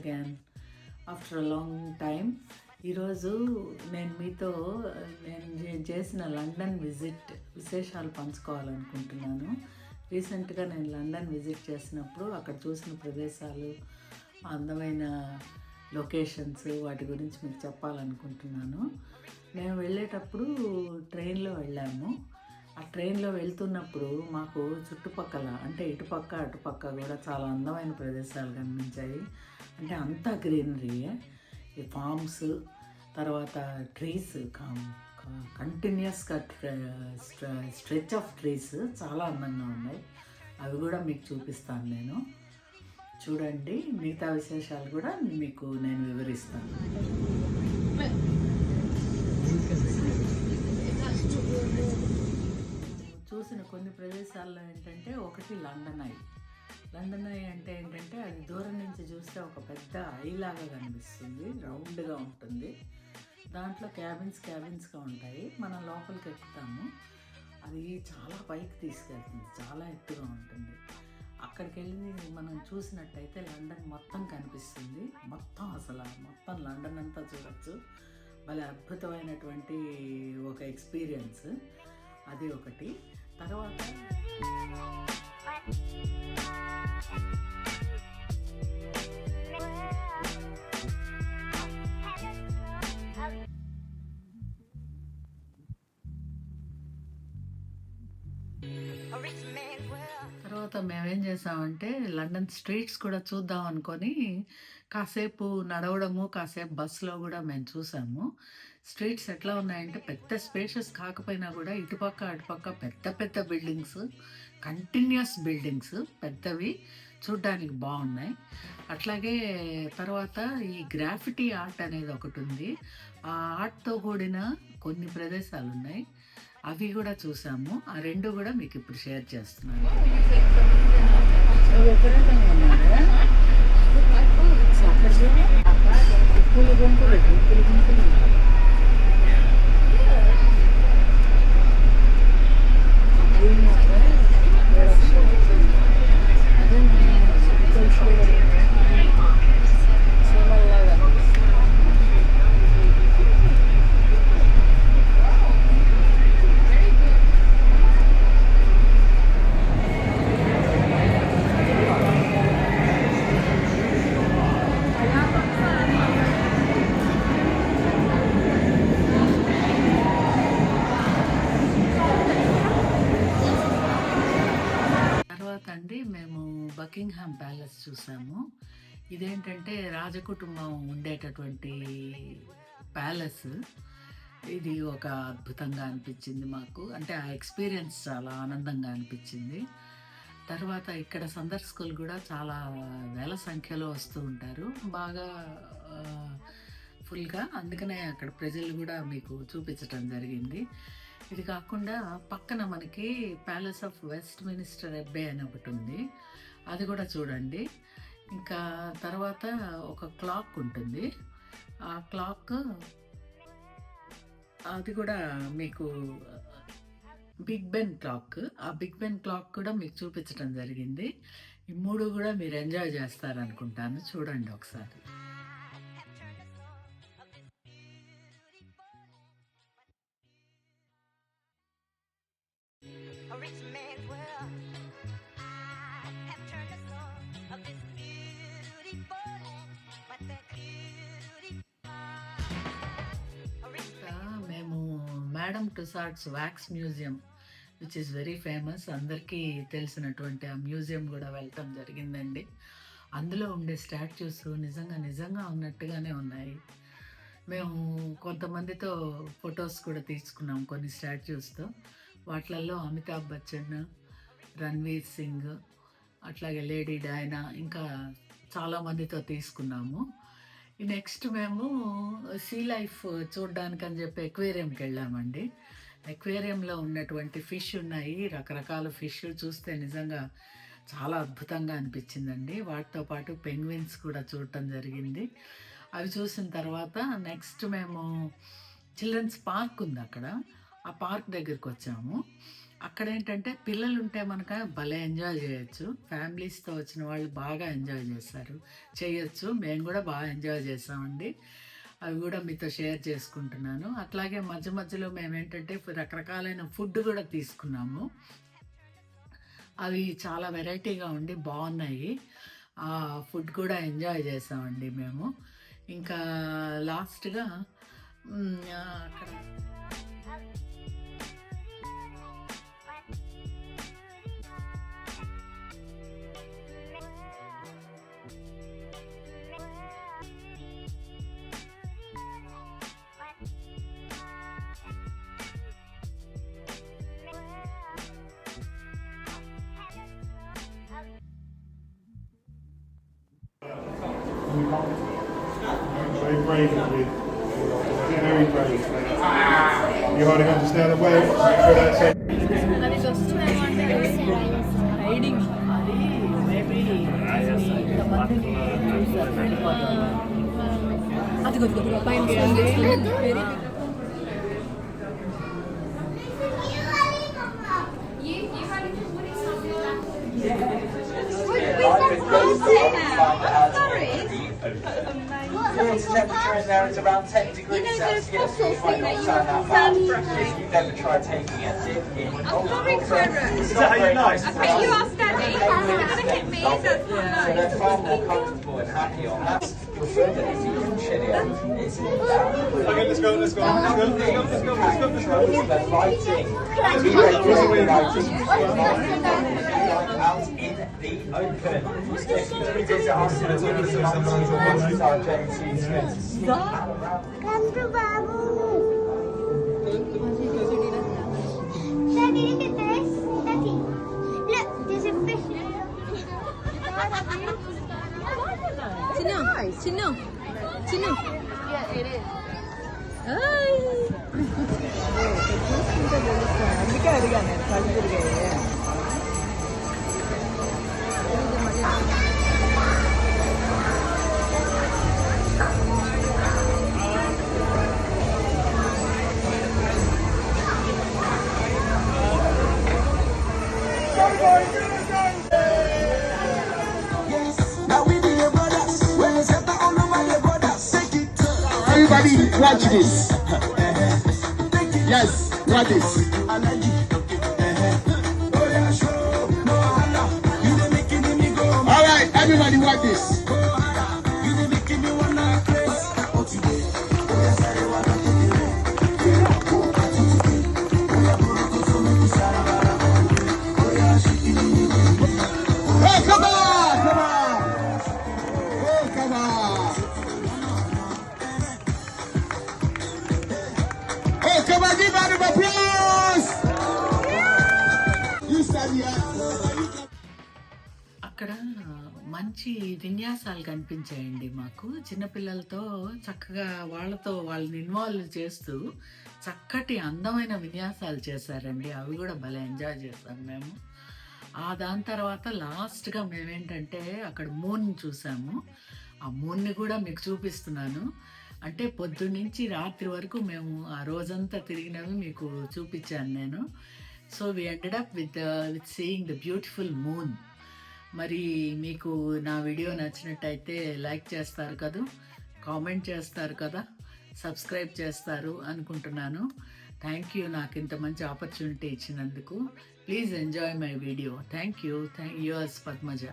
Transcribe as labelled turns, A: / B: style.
A: Again after a long time. ఈరోజు నేను మీతో నేను చేసిన లండన్ విజిట్ విశేషాలు పంచుకోవాలనుకుంటున్నాను. రీసెంట్గా నేను లండన్ విజిట్ చేసినప్పుడు అక్కడ చూసిన ప్రదేశాలు, అందమైన లొకేషన్స్, వాటి గురించి మీకు చెప్పాలనుకుంటున్నాను. మేము వెళ్ళేటప్పుడు ట్రైన్లో వెళ్ళాము. ఆ ట్రైన్లో వెళ్తున్నప్పుడు మాకు చుట్టుపక్కల అంటే ఇటుపక్క అటుపక్క కూడా చాలా అందమైన ప్రదేశాలు కనిపించాయి. అంటే అంతా గ్రీనరీయే, ఈ ఫార్మ్స్, తర్వాత ట్రీస్, కంటిన్యూస్గా స్ట్రెచ్ ఆఫ్ ట్రీస్ చాలా అందంగా ఉన్నాయి. అవి కూడా మీకు చూపిస్తాను నేను. చూడండి, మిగతా విశేషాలు కూడా మీకు నేను వివరిస్తాను. చూసిన కొన్ని ప్రదేశాల్లో ఏంటంటే, ఒకటి లండన్ ఐ. లండన్ ఐ అంటే ఏంటంటే, అది దూరం నుంచి చూస్తే ఒక పెద్ద ఐలాగా కనిపిస్తుంది, రౌండ్గా ఉంటుంది. దాంట్లో క్యాబిన్స్గా ఉంటాయి. మనం లోపలికి ఎక్కుతాము. అది చాలా పైకి తీసుకెళ్తుంది, చాలా ఎత్తుగా ఉంటుంది. అక్కడికి వెళ్ళి మనం చూసినట్టయితే లండన్ మొత్తం కనిపిస్తుంది. మొత్తం లండన్ అంతా చూడొచ్చు. భలే అద్భుతమైనటువంటి ఒక ఎక్స్పీరియన్స్. అది ఒకటి. తర్వాత మేమేం చేసామంటే, లండన్ స్ట్రీట్స్ కూడా చూద్దాం అనుకొని కాసేపు నడవడము, కాసేపు బస్సులో కూడా మేము చూసాము. స్ట్రీట్స్ ఎట్లా ఉన్నాయంటే, పెద్ద స్పేషియస్ కాకపోయినా కూడా ఇటుపక్క అటుపక్క పెద్ద పెద్ద బిల్డింగ్స్, కంటిన్యూస్ బిల్డింగ్స్ పెద్దవి, చూడ్డానికి బాగున్నాయి. అట్లాగే తర్వాత ఈ గ్రాఫిటీ ఆర్ట్ అనేది ఒకటి ఉంది. ఆ ఆర్ట్తో కూడిన కొన్ని ప్రదేశాలు ఉన్నాయి, అవి కూడా చూసాము. ఆ రెండు కూడా మీకు ఇప్పుడు షేర్ చేస్తున్నాను. మేము బకింగ్హామ్ ప్యాలెస్ చూసాము. ఇదేంటంటే రాజకుటుంబం ఉండేటటువంటి ప్యాలెస్. ఇది ఒక అద్భుతంగా అనిపించింది మాకు. అంటే ఆ ఎక్స్పీరియన్స్ చాలా ఆనందంగా అనిపించింది. తర్వాత ఇక్కడ సందర్శకులు కూడా చాలా వేల సంఖ్యలో వస్తూ ఉంటారు, బాగా ఫుల్గా. అందుకనే అక్కడ ప్రజలు కూడా మీకు చూపించటం జరిగింది. ఇది కాకుండా పక్కన మనకి ప్యాలెస్ ఆఫ్ వెస్ట్ మినిస్టర్ ఎబ్బే అని ఒకటి ఉంది, అది కూడా చూడండి. ఇంకా తర్వాత ఒక క్లాక్ ఉంటుంది. ఆ క్లాక్ అది కూడా మీకు బిగ్ బెన్ క్లాక్. ఆ బిగ్ బెన్ క్లాక్ కూడా మీకు చూపించడం జరిగింది. ఈ మూడు కూడా మీరు ఎంజాయ్ చేస్తారనుకుంటాను. చూడండి ఒకసారి. మేము madam Tussauds wax museum, which is very famous, అందరికీ తెలిసినటువంటి ఆ మ్యూజియం కూడా వెళ్ళటం జరిగిందండి. అందులో ఉండే స్టాచ్యూస్ నిజంగా ఉన్నట్టుగానే ఉన్నాయి. మేము కొంతమందితో ఫొటోస్ కూడా తీసుకున్నాం కొన్ని స్టాచ్యూస్తో. వాటిలలో అమితాబ్ బచ్చన్, రణ్వీర్ సింగ్, అట్లాగే లేడీ డైనా, ఇంకా చాలామందితో తీసుకున్నాము. నెక్స్ట్ మేము సీ లైఫ్ చూడడానికి అని చెప్పి ఎక్వేరియంకి వెళ్ళామండి. ఎక్వేరియంలో ఉన్నటువంటి ఫిష్ ఉన్నాయి, రకరకాల ఫిష్ చూస్తే నిజంగా చాలా అద్భుతంగా అనిపించిందండి. వాటితో పాటు పెంగ్విన్స్ కూడా చూడటం జరిగింది. అవి చూసిన తర్వాత నెక్స్ట్ మేము చిల్డ్రన్స్ పార్క్ ఉంది అక్కడ, ఆ పార్క్ దగ్గరికి వచ్చాము. అక్కడేంటంటే పిల్లలుంటే మనక భలే ఎంజాయ్ చేయొచ్చు. ఫ్యామిలీస్‌తో వచ్చిన వాళ్ళు బాగా ఎంజాయ్ చేస్తారు. చేయొచ్చు. మేము గూడా బాగా ఎంజాయ్ చేసామండి. అవి గూడా మీతో షేర్ చేసుకుంటున్నాను. అట్లాగే మధ్య మధ్యలో మేమేంటంటే రకరకాలైన ఫుడ్ గూడా తీసుకున్నాము. అవి చాలా వెరైటీగా ఉండి బావున్నాయి. ఫుడ్ కూడా ఎంజాయ్ చేసామండి మేము. ఇంకా లాస్ట్‌గా అక్కడ
B: Very brave of you. Very brave. You hardly understand the way for that same.
A: Riding అది మేబీ ఇంతమందిని చూసారు వెళ్ళిపోతారు.
C: అది కొద్దిగా పైన
D: Temperature in there is around 10 degrees Celsius. You might not sound that bad. You've never tried taking a dip in.
E: I'm sorry, Kyra.
D: It's not very nice.
E: Okay, you are standing. You're going to hit me, so it's not
D: So
E: nice.
D: they're far more comfortable and happy on that. You'll feel that it's even chillier. It's
B: Okay, let's go, let's go, let's go, let's go, let's go, let's go, let's go.
D: the lighting. The lighting out in the open. If you visit us in the winter, our James is going to see
F: Come to Babu. Daddy, look at this. Daddy, look, there's a fish.
C: చిన్న
G: అందుకే అడిగా నేను కళ్ళు తిరిగాయి.
H: Everybody watch this. Yes, watch this. All right, everybody watch this. Oh, come on, come on. Oh, come on. Oh, come on, give round of applause. You stand here.
A: అక్కడ మంచి విన్యాసాలు కనిపించాయండి మాకు. చిన్నపిల్లలతో చక్కగా వాళ్ళని ఇన్వాల్వ్ చేస్తూ చక్కటి అందమైన విన్యాసాలు చేశారండి. అవి కూడా భలే ఎంజాయ్ చేసాం మేము. దాని తర్వాత లాస్ట్గా మేమేంటంటే అక్కడ మూన్ చూసాము. ఆ మూన్ని కూడా మీకు చూపిస్తున్నాను. అంటే పొద్దున్నుంచి రాత్రి వరకు మేము ఆ రోజంతా తిరిగినవి మీకు చూపించాను నేను. So we ended up with seeing the beautiful moon. మరి మీకు నా వీడియో నచ్చినట్టయితే లైక్ చేస్తారు కదా, కామెంట్ చేస్తారు కదా, సబ్స్క్రైబ్ చేస్తారు అనుకుంటున్నాను. థ్యాంక్ యూ నాకు ఇంత మంచి ఆపర్చునిటీ ఇచ్చినందుకు. Please enjoy my video. Thank you. Yours Padmaja.